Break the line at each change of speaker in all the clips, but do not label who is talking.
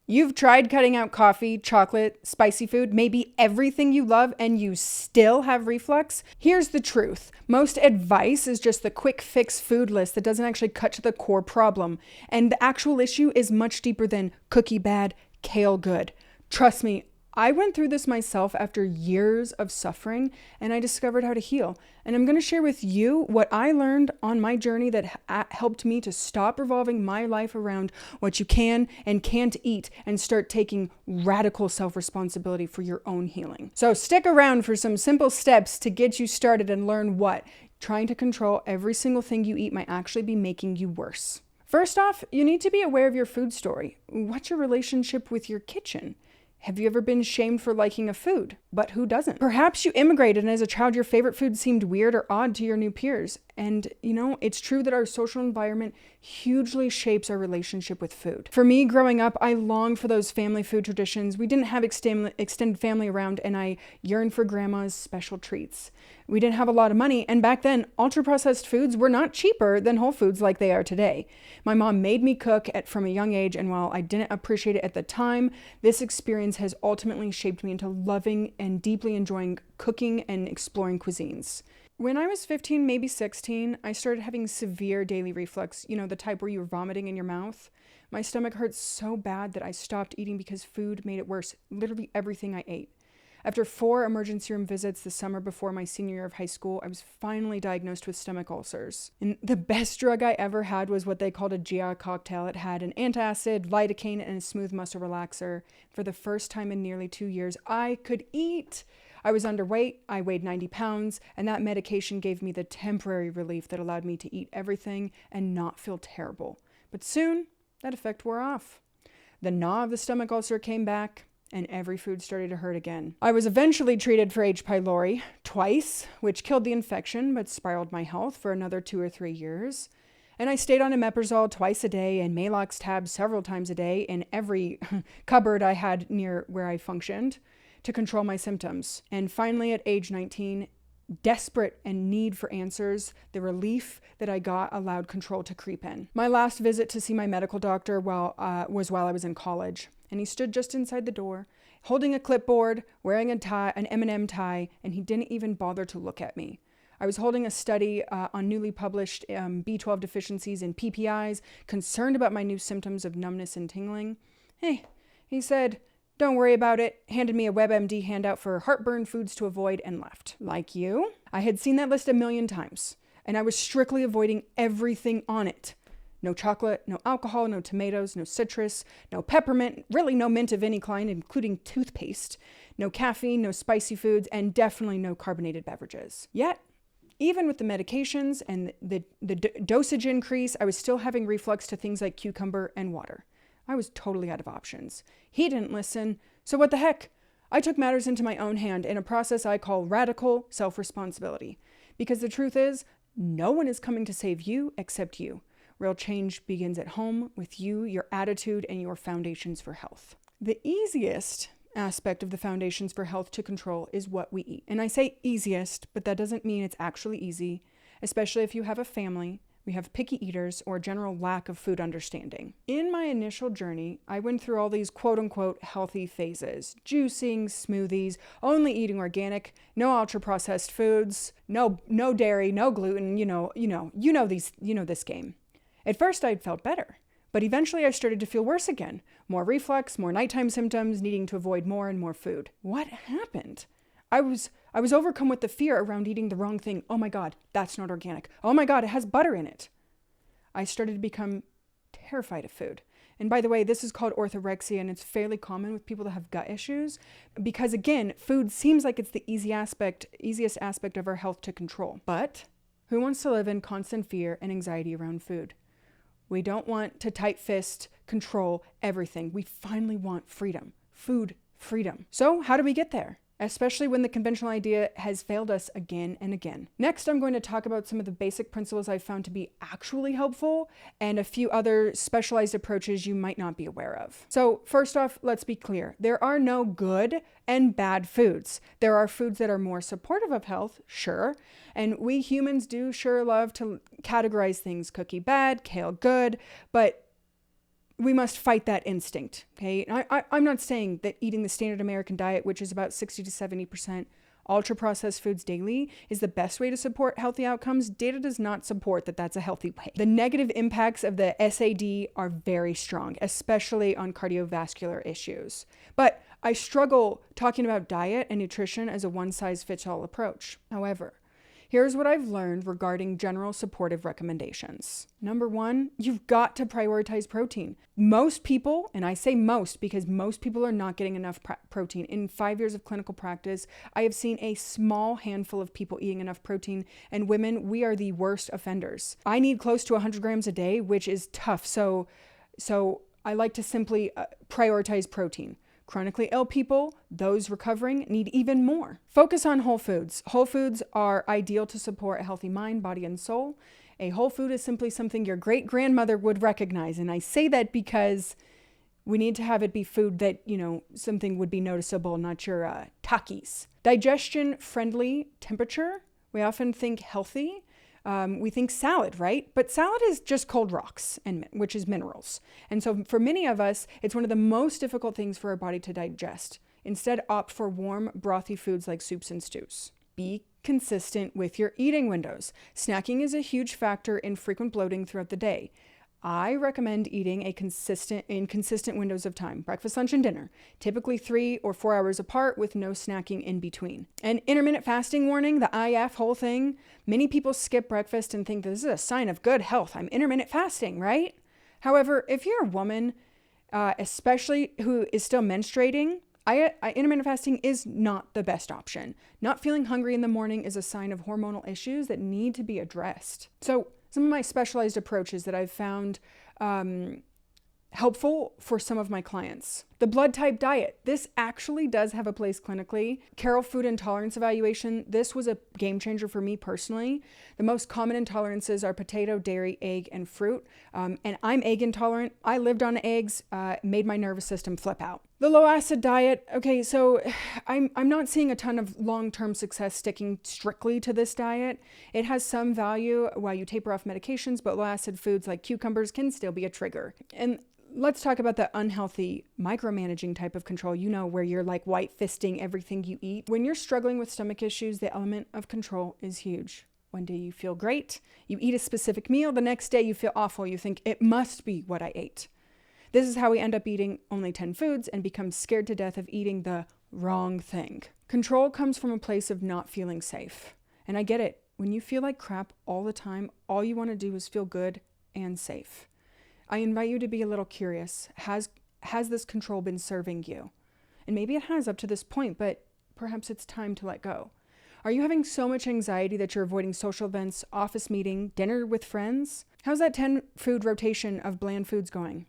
You've tried cutting out coffee, chocolate, spicy food, maybe everything you love, and you still have reflux? Here's the truth. Most advice is just the quick fix food list that doesn't actually cut to the core problem. And the actual issue is much deeper than cookie bad, kale good. Trust me, I went through this myself after years of suffering, and I discovered how to heal. And I'm going to share with you what I learned on my journey that helped me to stop revolving my life around what you can and can't eat and start taking radical self-responsibility for your own healing. So stick around for some simple steps to get you started and learn what trying to control every single thing you eat might actually be making you worse. First off, you need to be aware of your food story. What's your relationship with your kitchen? Have you ever been shamed for liking a food? But who doesn't? Perhaps you immigrated and as a child your favorite food seemed weird or odd to your new peers. And it's true that our social environment hugely shapes our relationship with food. For me, growing up, I longed for those family food traditions. We didn't have extended family around, and I yearned for grandma's special treats. We didn't have a lot of money, and back then, ultra-processed foods were not cheaper than whole foods like they are today. My mom made me cook from a young age, and while I didn't appreciate it at the time, this experience has ultimately shaped me into loving and deeply enjoying cooking and exploring cuisines. When I was 15, maybe 16, I started having severe daily reflux, the type where you were vomiting in your mouth. My stomach hurt so bad that I stopped eating because food made it worse, literally everything I ate. After 4 emergency room visits the summer before my senior year of high school, I was finally diagnosed with stomach ulcers. And the best drug I ever had was what they called a GI cocktail. It had an antacid, lidocaine, and a smooth muscle relaxer. For the first time in nearly 2 years, I could eat. I was underweight, I weighed 90 pounds, and that medication gave me the temporary relief that allowed me to eat everything and not feel terrible. But soon, that effect wore off. The gnaw of the stomach ulcer came back, and every food started to hurt again. I was eventually treated for H. pylori twice, which killed the infection but spiraled my health for another 2 or 3 years. And I stayed on omeprazole twice a day and Maalox tabs several times a day in every cupboard I had near where I functioned to control my symptoms. And finally, at age 19, desperate and need for answers, the relief that I got allowed control to creep in. My last visit to see my medical doctor was while I was in college. And he stood just inside the door, holding a clipboard, wearing a tie, an M&M tie, and he didn't even bother to look at me. I was holding a study on newly published B12 deficiencies in PPIs, concerned about my new symptoms of numbness and tingling. Hey, he said, "Don't worry about it," handed me a WebMD handout for heartburn foods to avoid, and left. Like you, I had seen that list a million times, and I was strictly avoiding everything on it. No chocolate, no alcohol, no tomatoes, no citrus, no peppermint, really no mint of any kind, including toothpaste, no caffeine, no spicy foods, and definitely no carbonated beverages. Yet, even with the medications and the dosage increase, I was still having reflux to things like cucumber and water. I was totally out of options. He didn't listen, so what the heck? I took matters into my own hand in a process I call radical self-responsibility. Because the truth is, no one is coming to save you except you. Real change begins at home with you, your attitude, and your foundations for health. The easiest aspect of the foundations for health to control is what we eat. And I say easiest, but that doesn't mean it's actually easy, especially if you have a family, we have picky eaters, or a general lack of food understanding. In my initial journey, I went through all these quote-unquote healthy phases. Juicing, smoothies, only eating organic, no ultra-processed foods, no dairy, no gluten, you know this game. At first, I felt better, but eventually I started to feel worse again. More reflux, more nighttime symptoms, needing to avoid more and more food. What happened? I was overcome with the fear around eating the wrong thing. Oh my God, that's not organic. Oh my God, it has butter in it. I started to become terrified of food. And by the way, this is called orthorexia, and it's fairly common with people that have gut issues because, again, food seems like it's the easiest aspect of our health to control. But who wants to live in constant fear and anxiety around food? We don't want to tight fist control everything. We finally want freedom, food freedom. So how do we get there? Especially when the conventional idea has failed us again and again. Next, I'm going to talk about some of the basic principles I've found to be actually helpful and a few other specialized approaches you might not be aware of. So first off, let's be clear. There are no good and bad foods. There are foods that are more supportive of health, sure. And we humans do sure love to categorize things cookie bad, kale good, but we must fight that instinct, okay? I'm not saying that eating the standard American diet, which is about 60 to 70% ultra-processed foods daily, is the best way to support healthy outcomes. Data does not support that that's a healthy way. The negative impacts of the SAD are very strong, especially on cardiovascular issues. But I struggle talking about diet and nutrition as a one-size-fits-all approach. However, here's what I've learned regarding general supportive recommendations. Number one, you've got to prioritize protein. Most people, and I say most because most people are not getting enough protein. In 5 years of clinical practice, I have seen a small handful of people eating enough protein, and women, we are the worst offenders. I need close to 100 grams a day, which is tough. So I like to simply prioritize protein. Chronically ill people, those recovering, need even more. Focus on whole foods. Whole foods are ideal to support a healthy mind, body, and soul. A whole food is simply something your great-grandmother would recognize. And I say that because we need to have it be food that, something would be noticeable, not your Takis. Digestion-friendly temperature. We often think healthy. We think salad, right? But salad is just cold rocks, which is minerals. And so for many of us, it's one of the most difficult things for our body to digest. Instead, opt for warm, brothy foods like soups and stews. Be consistent with your eating windows. Snacking is a huge factor in frequent bloating throughout the day. I recommend eating in consistent windows of time, breakfast, lunch, and dinner, typically 3 or 4 hours apart with no snacking in between. And intermittent fasting warning, the IF whole thing, many people skip breakfast and think this is a sign of good health. I'm intermittent fasting, right? However, if you're a woman, especially who is still menstruating, intermittent fasting is not the best option. Not feeling hungry in the morning is a sign of hormonal issues that need to be addressed. So some of my specialized approaches that I've found helpful for some of my clients. The blood type diet. This actually does have a place clinically. Carroll Food Intolerance Evaluation. This was a game changer for me personally. The most common intolerances are potato, dairy, egg, and fruit. And I'm egg intolerant. I lived on eggs, made my nervous system flip out. The low acid diet. Okay, so I'm not seeing a ton of long-term success sticking strictly to this diet. It has some value while you taper off medications, but low acid foods like cucumbers can still be a trigger. And let's talk about the unhealthy micromanaging type of control, where you're like white fisting everything you eat. When you're struggling with stomach issues, the element of control is huge. One day you feel great, you eat a specific meal, the next day you feel awful, you think it must be what I ate. This is how we end up eating only 10 foods and become scared to death of eating the wrong thing. Control comes from a place of not feeling safe. And I get it. When you feel like crap all the time, all you want to do is feel good and safe. I invite you to be a little curious. Has this control been serving you? And maybe it has up to this point, but perhaps it's time to let go. Are you having so much anxiety that you're avoiding social events, office meeting, dinner with friends? How's that 10 food rotation of bland foods going?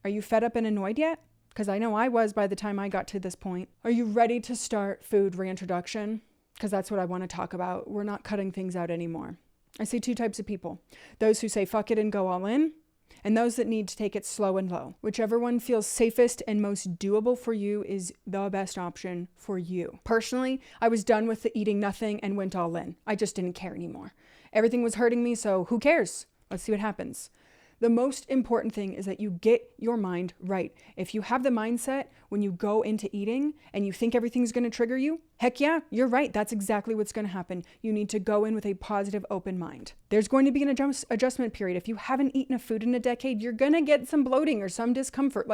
Are you fed up and annoyed yet? Because I know I was by the time I got to this point. Are you ready to start food reintroduction? Because that's what I want to talk about. We're not cutting things out anymore. I see 2 types of people. Those who say fuck it and go all in, and those that need to take it slow and low. Whichever one feels safest and most doable for you is the best option for you. Personally, I was done with the eating nothing and went all in. I just didn't care anymore. Everything was hurting me, so who cares? Let's see what happens. The most important thing is that you get your mind right. If you have the mindset when you go into eating and you think everything's going to trigger you, heck yeah, you're right. That's exactly what's going to happen. You need to go in with a positive, open mind. There's going to be an adjustment period. If you haven't eaten a food in a decade, you're going to get some bloating or some discomfort.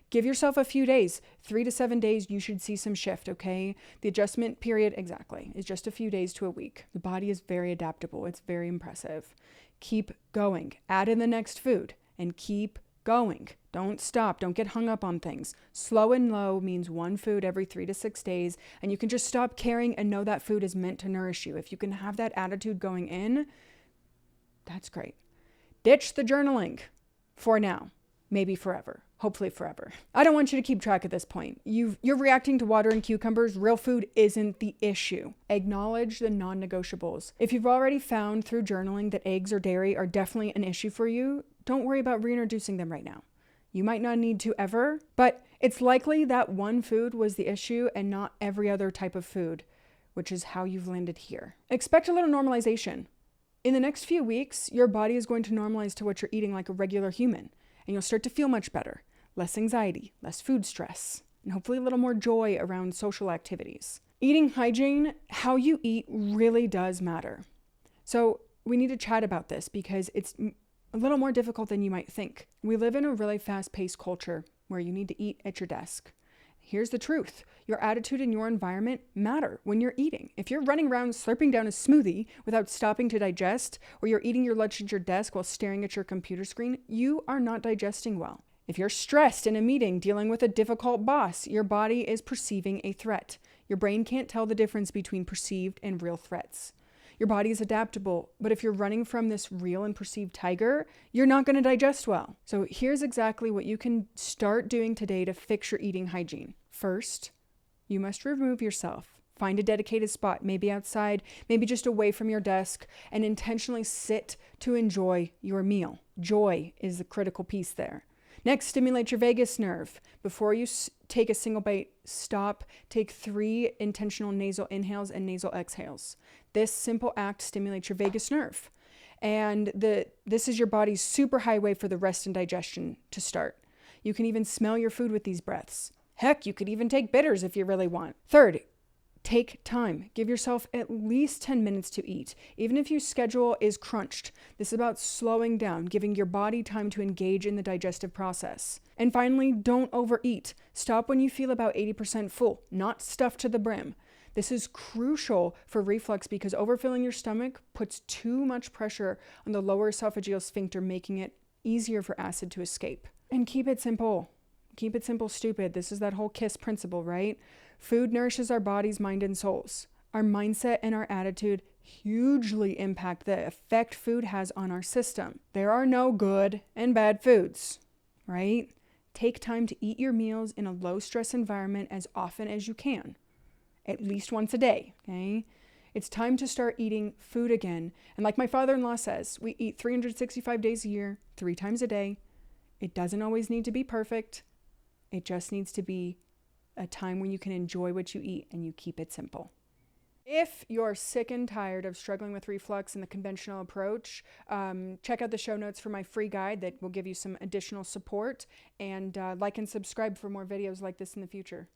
Give yourself a few days, 3 to 7 days, you should see some shift, okay? The adjustment period, exactly, is just a few days to a week. The body is very adaptable. It's very impressive. Keep going. Add in the next food and keep going. Don't stop. Don't get hung up on things. Slow and low means 1 food every 3 to 6 days, and you can just stop caring and know that food is meant to nourish you. If you can have that attitude going in, that's great. Ditch the journaling for now, maybe forever. Hopefully forever. I don't want you to keep track at this point. You're reacting to water and cucumbers. Real food isn't the issue. Acknowledge the non-negotiables. If you've already found through journaling that eggs or dairy are definitely an issue for you, don't worry about reintroducing them right now. You might not need to ever, but it's likely that one food was the issue and not every other type of food, which is how you've landed here. Expect a little normalization. In the next few weeks, your body is going to normalize to what you're eating like a regular human. and you'll start to feel much better. Less anxiety, less food stress, and hopefully a little more joy around social activities. Eating hygiene, how you eat really does matter. So we need to chat about this because it's a little more difficult than you might think. We live in a really fast-paced culture where you need to eat at your desk. Here's the truth. Your attitude and your environment matter when you're eating. If you're running around slurping down a smoothie without stopping to digest, or you're eating your lunch at your desk while staring at your computer screen, you are not digesting well. If you're stressed in a meeting dealing with a difficult boss, your body is perceiving a threat. Your brain can't tell the difference between perceived and real threats. Your body is adaptable, but if you're running from this real and perceived tiger, you're not going to digest well. So here's exactly what you can start doing today to fix your eating hygiene. First, you must remove yourself. Find a dedicated spot, maybe outside, maybe just away from your desk, and intentionally sit to enjoy your meal. Joy is the critical piece there. Next, stimulate your vagus nerve. Before you take a single bite, stop. Take 3 intentional nasal inhales and nasal exhales. This simple act stimulates your vagus nerve. And this is your body's superhighway for the rest and digestion to start. You can even smell your food with these breaths. Heck, you could even take bitters if you really want. Third, take time. Give yourself at least 10 minutes to eat. Even if your schedule is crunched, this is about slowing down, giving your body time to engage in the digestive process. And finally, don't overeat. Stop when you feel about 80% full, not stuffed to the brim. This is crucial for reflux because overfilling your stomach puts too much pressure on the lower esophageal sphincter, making it easier for acid to escape. And keep it simple. Keep it simple, stupid. This is that whole KISS principle, right? Food nourishes our bodies, mind, and souls. Our mindset and our attitude hugely impact the effect food has on our system. There are no good and bad foods, right? Take time to eat your meals in a low-stress environment as often as you can, at least once a day, okay? It's time to start eating food again. And like my father-in-law says, we eat 365 days a year, 3 times a day. It doesn't always need to be perfect. It just needs to be a time when you can enjoy what you eat and you keep it simple. If you're sick and tired of struggling with reflux and the conventional approach, check out the show notes for my free guide that will give you some additional support, and like and subscribe for more videos like this in the future.